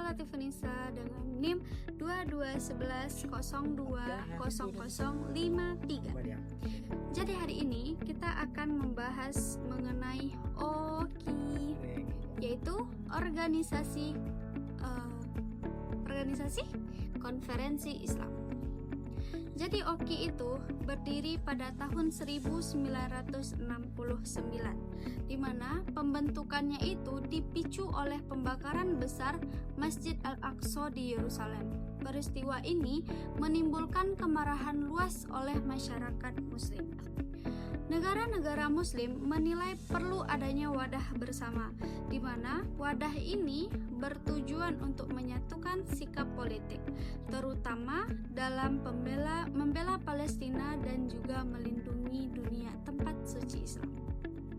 Latifunisa dengan NIM 2211020053. Jadi hari ini kita akan membahas mengenai OKI, yaitu organisasi Konferensi Islam. Jadi OKI itu berdiri pada tahun 1969, di mana pembentukannya itu dipicu oleh pembakaran besar Masjid Al-Aqsa di Yerusalem. Peristiwa ini menimbulkan kemarahan luas oleh masyarakat Muslim. Negara-negara Muslim menilai perlu adanya wadah bersama, di mana wadah ini bertujuan untuk menyatukan sikap politik, terutama dalam membela Palestina dan juga melindungi dunia tempat suci Islam.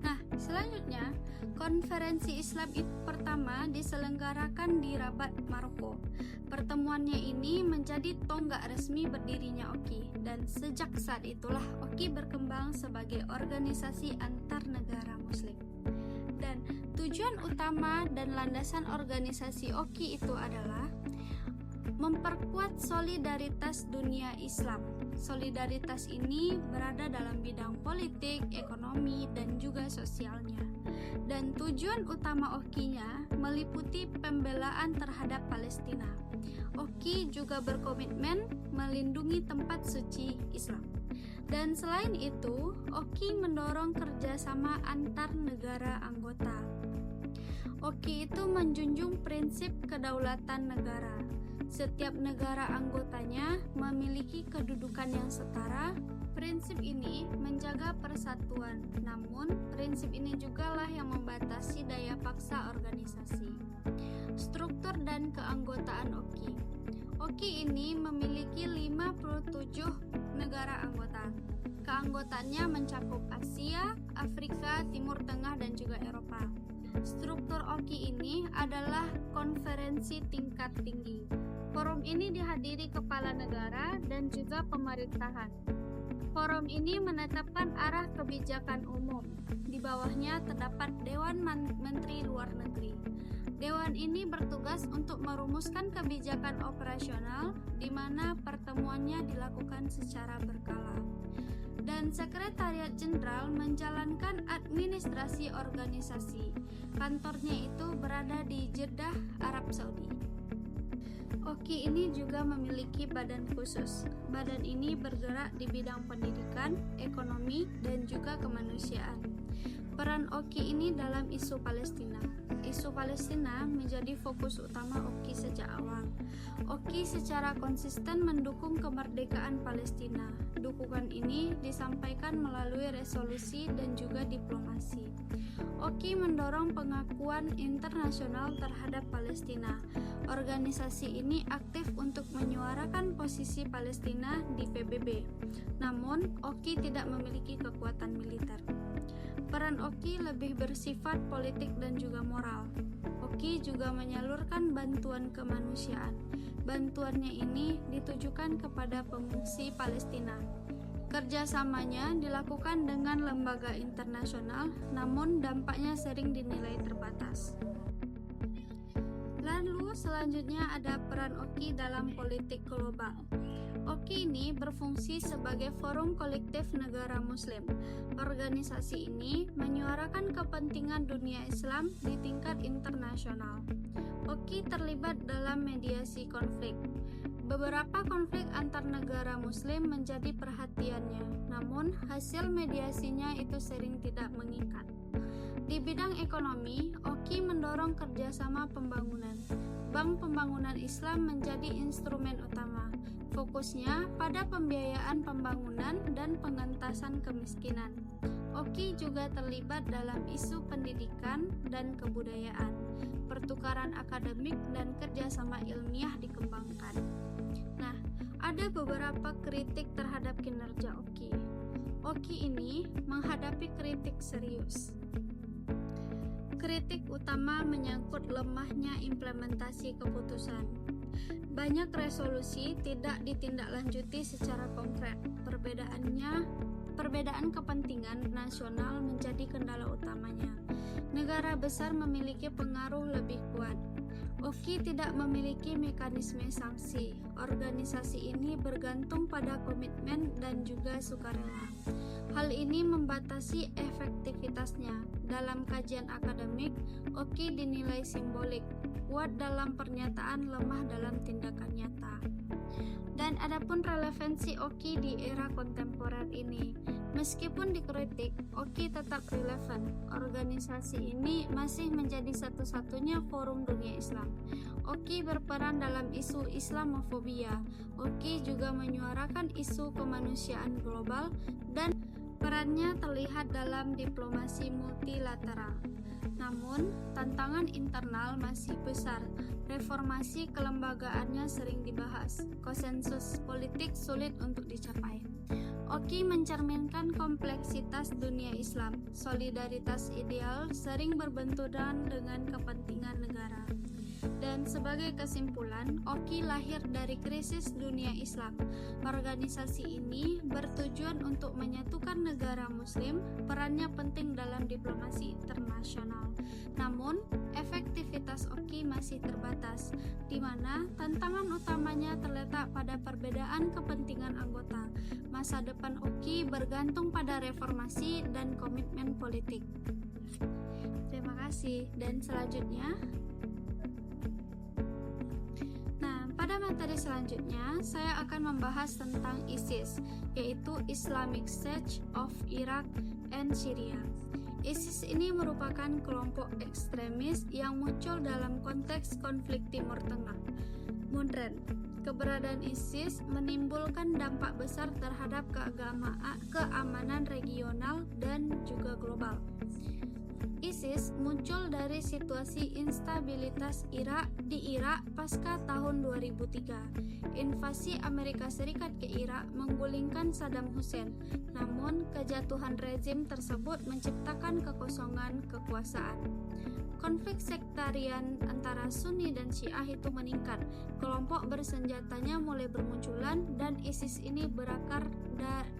Nah, selanjutnya, konferensi Islam pertama diselenggarakan di Rabat, Maroko. Pertemuannya ini menjadi tonggak resmi berdirinya OKI, dan sejak saat itulah OKI berkembang sebagai organisasi antar negara Muslim. Dan tujuan utama dan landasan organisasi OKI itu adalah memperkuat solidaritas dunia Islam. Solidaritas ini berada dalam bidang politik, ekonomi, dan juga sosialnya. Dan tujuan utama OKI-nya meliputi pembelaan terhadap Palestina. OKI juga berkomitmen melindungi tempat suci Islam. Dan selain itu, OKI mendorong kerjasama antar negara anggota. OKI itu menjunjung prinsip kedaulatan negara. Setiap negara anggotanya memiliki kedudukan yang setara. Prinsip ini menjaga persatuan, namun prinsip ini jugalah yang membatasi daya paksa organisasi. Struktur dan keanggotaan OKI. OKI ini memiliki 57 negara anggota. Keanggotaannya mencakup Asia, Afrika, Timur Tengah, dan juga Eropa. Struktur OKI ini adalah konferensi tingkat tinggi. Forum ini dihadiri kepala negara dan juga pemerintahan. Forum ini menetapkan arah kebijakan umum. Di bawahnya terdapat Dewan Menteri Luar Negeri. Dewan ini bertugas untuk merumuskan kebijakan operasional, di mana pertemuannya dilakukan secara berkala. Dan Sekretariat Jenderal menjalankan administrasi organisasi. Kantornya itu berada di Jeddah, Arab Saudi. OKI ini juga memiliki badan khusus. Badan ini bergerak di bidang pendidikan, ekonomi, dan juga kemanusiaan. Peran OKI ini dalam isu Palestina. Isu Palestina menjadi fokus utama OKI sejak awal. OKI secara konsisten mendukung kemerdekaan Palestina. Dukungan ini disampaikan melalui resolusi dan juga diplomasi. OKI mendorong pengakuan internasional terhadap Palestina. Organisasi ini aktif untuk menyuarakan posisi Palestina di PBB. Namun, OKI tidak memiliki kekuatan militer. Peran OKI lebih bersifat politik dan juga moral. OKI juga menyalurkan bantuan kemanusiaan. Bantuannya ini ditujukan kepada pengungsi Palestina. Kerjasamanya dilakukan dengan lembaga internasional, namun dampaknya sering dinilai terbatas. Lalu selanjutnya ada peran OKI dalam politik global. OKI ini berfungsi sebagai forum kolektif negara Muslim. Organisasi ini menyuarakan kepentingan dunia Islam di tingkat internasional. OKI terlibat dalam mediasi konflik. Beberapa konflik antar negara Muslim menjadi perhatiannya, namun hasil mediasinya itu sering tidak mengikat. Di bidang ekonomi, OKI mendorong kerjasama pembangunan. Bank Pembangunan Islam menjadi instrumen utama. Fokusnya pada pembiayaan pembangunan dan pengentasan kemiskinan. OKI juga terlibat dalam isu pendidikan dan kebudayaan. Pertukaran akademik dan kerjasama ilmiah dikembangkan. Nah, ada beberapa kritik terhadap kinerja OKI. OKI ini menghadapi kritik serius. Kritik utama menyangkut lemahnya implementasi keputusan. Banyak resolusi tidak ditindaklanjuti secara konkret. Perbedaan kepentingan nasional menjadi kendala utamanya. Negara besar memiliki pengaruh lebih kuat. Oki tidak memiliki mekanisme sanksi. Organisasi ini bergantung pada komitmen dan juga sukarela. Hal ini membatasi efektivitasnya. Dalam kajian akademik, Oki dinilai simbolik, kuat dalam pernyataan, lemah dalam tindakan nyata. Dan adapun relevansi Oki di era kontemporer ini, meskipun dikritik, Oki tetap relevan. Organisasi ini masih menjadi satu-satunya forum dunia Islam. Oki berperan dalam isu Islamofobia. Oki juga menyuarakan isu kemanusiaan global dan perannya terlihat dalam diplomasi multilateral. Namun, tantangan internal masih besar. Reformasi kelembagaannya sering dibahas. Konsensus politik sulit untuk dicapai. Oki mencerminkan kompleksitas dunia Islam. Solidaritas ideal sering berbenturan dengan kepentingan negara. Dan sebagai kesimpulan, Oki lahir dari krisis dunia Islam. Organisasi ini bertujuan untuk menyatukan negara Muslim, perannya penting dalam diplomasi internasional. Namun, efektivitas Oki masih terbatas, di mana tantangan utamanya terletak pada perbedaan kepentingan anggota. Masa depan Oki bergantung pada reformasi dan komitmen politik. Terima kasih, dan selanjutnya pada materi selanjutnya, saya akan membahas tentang ISIS, yaitu Islamic State of Iraq and Syria. ISIS ini merupakan kelompok ekstremis yang muncul dalam konteks konflik Timur Tengah. Modern, keberadaan ISIS menimbulkan dampak besar terhadap keamanan regional dan juga global. ISIS muncul dari situasi instabilitas Irak pasca tahun 2003. Invasi Amerika Serikat ke Irak menggulingkan Saddam Hussein. Namun, kejatuhan rezim tersebut menciptakan kekosongan kekuasaan. Konflik sektarian antara Sunni dan Syiah itu meningkat. Kelompok bersenjatanya mulai bermunculan dan ISIS ini berakar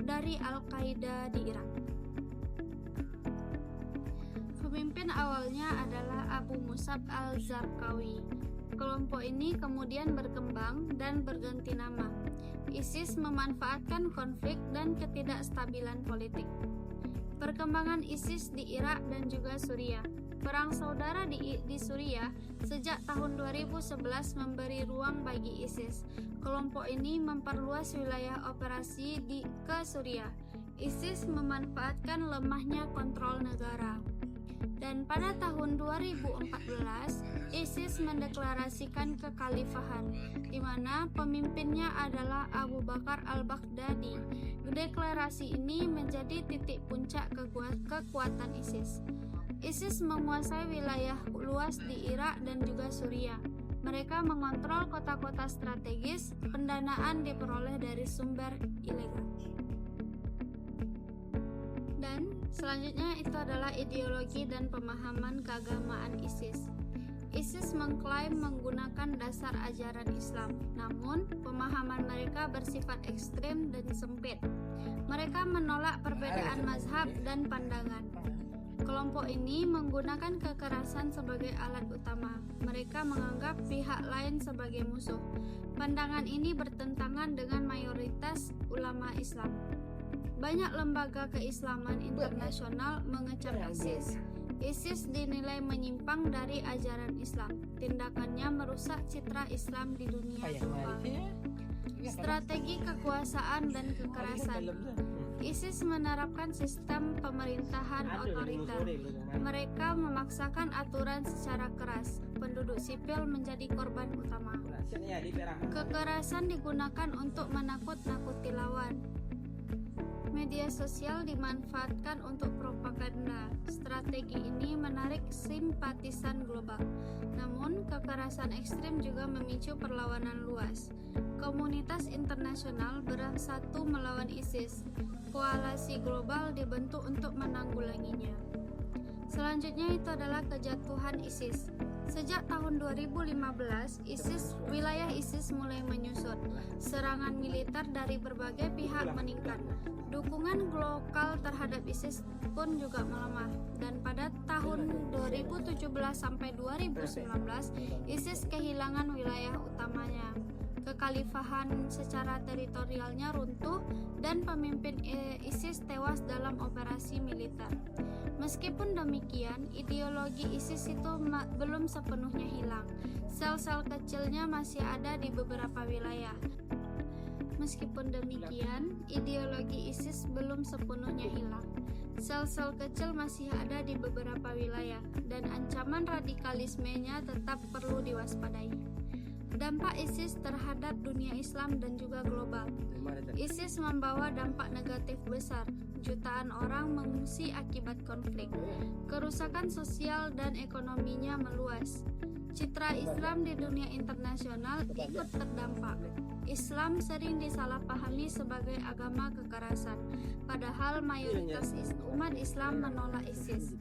dari Al-Qaeda di Irak. Pemimpin awalnya adalah Abu Musab al-Zarqawi. Kelompok ini kemudian berkembang dan berganti nama. ISIS memanfaatkan konflik dan ketidakstabilan politik. Perkembangan ISIS di Irak dan juga Suriah. Perang saudara di Suriah sejak tahun 2011 memberi ruang bagi ISIS. Kelompok ini memperluas wilayah operasi ke Suriah. ISIS memanfaatkan lemahnya kontrol negara. Dan pada tahun 2014, ISIS mendeklarasikan kekhalifahan, di mana pemimpinnya adalah Abu Bakar al-Baghdadi. Deklarasi ini menjadi titik puncak kekuatan ISIS. ISIS menguasai wilayah luas di Irak dan juga Suriah. Mereka mengontrol kota-kota strategis, pendanaan diperoleh dari sumber ilegal. Dan selanjutnya itu adalah ideologi dan pemahaman keagamaan ISIS. ISIS mengklaim menggunakan dasar ajaran Islam, namun pemahaman mereka bersifat ekstrem dan sempit. Mereka menolak perbedaan mazhab dan pandangan. Kelompok ini menggunakan kekerasan sebagai alat utama. Mereka menganggap pihak lain sebagai musuh. Pandangan ini bertentangan dengan mayoritas ulama Islam. Banyak lembaga keislaman internasional mengecam ISIS. ISIS dinilai menyimpang dari ajaran Islam. Tindakannya merusak citra Islam di dunia global. Strategi kekuasaan dan kekerasan. ISIS menerapkan sistem pemerintahan otoriter. Mereka memaksakan aturan secara keras. Penduduk sipil menjadi korban utama. Kekerasan digunakan untuk menakut-nakuti lawan. Media sosial dimanfaatkan untuk propaganda. Strategi ini menarik simpatisan global. Namun, kekerasan ekstrim juga memicu perlawanan luas. Komunitas internasional bersatu melawan ISIS. Koalisi global dibentuk untuk menanggulanginya. Selanjutnya itu adalah kejatuhan ISIS. Sejak tahun 2015, wilayah ISIS mulai menyusut. Serangan militer dari berbagai pihak meningkat. Dukungan lokal terhadap ISIS pun juga melemah. Dan pada tahun 2017 sampai 2019, ISIS kehilangan wilayah utamanya. Kekhalifahan secara teritorialnya runtuh dan pemimpin ISIS tewas dalam operasi militer. Meskipun demikian, ideologi ISIS itu belum sepenuhnya hilang. Sel-sel kecilnya masih ada di beberapa wilayah. Meskipun demikian, ideologi ISIS belum sepenuhnya hilang. Sel-sel kecil masih ada di beberapa wilayah, dan ancaman radikalismenya tetap perlu diwaspadai. Dampak ISIS terhadap dunia Islam dan juga global. ISIS membawa dampak negatif besar. Jutaan orang mengungsi akibat konflik. Kerusakan sosial dan ekonominya meluas. Citra Islam di dunia internasional ikut terdampak. Islam sering disalahpahami sebagai agama kekerasan, padahal mayoritas umat Islam menolak ISIS.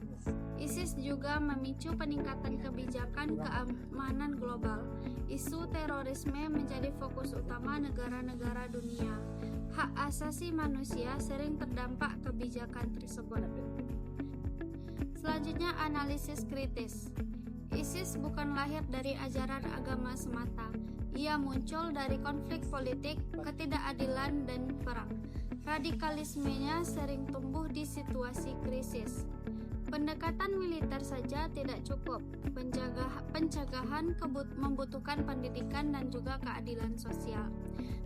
ISIS juga memicu peningkatan kebijakan keamanan global. Isu terorisme menjadi fokus utama negara-negara dunia. Hak asasi manusia sering terdampak kebijakan tersebut. Selanjutnya, analisis kritis. ISIS bukan lahir dari ajaran agama semata. Ia muncul dari konflik politik, ketidakadilan, dan perang. Radikalismenya sering tumbuh di situasi krisis. Pendekatan militer saja tidak cukup. Pencegahan membutuhkan pendidikan dan juga keadilan sosial.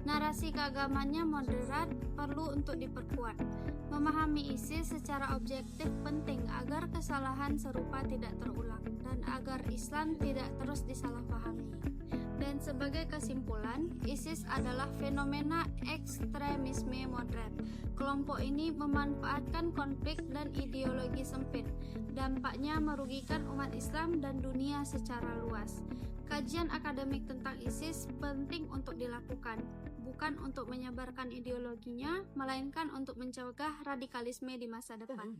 Narasi keagamannya moderat, perlu untuk diperkuat. Memahami ISIS secara objektif penting agar kesalahan serupa tidak terulang dan agar Islam tidak terus disalahpahami. Dan sebagai kesimpulan, ISIS adalah fenomena ekstremisme modern. Kelompok ini memanfaatkan konflik dan ideologi sempit. Dampaknya merugikan umat Islam dan dunia secara luas. Kajian akademik tentang ISIS penting untuk dilakukan, bukan untuk menyebarkan ideologinya, melainkan untuk mencegah radikalisme di masa depan.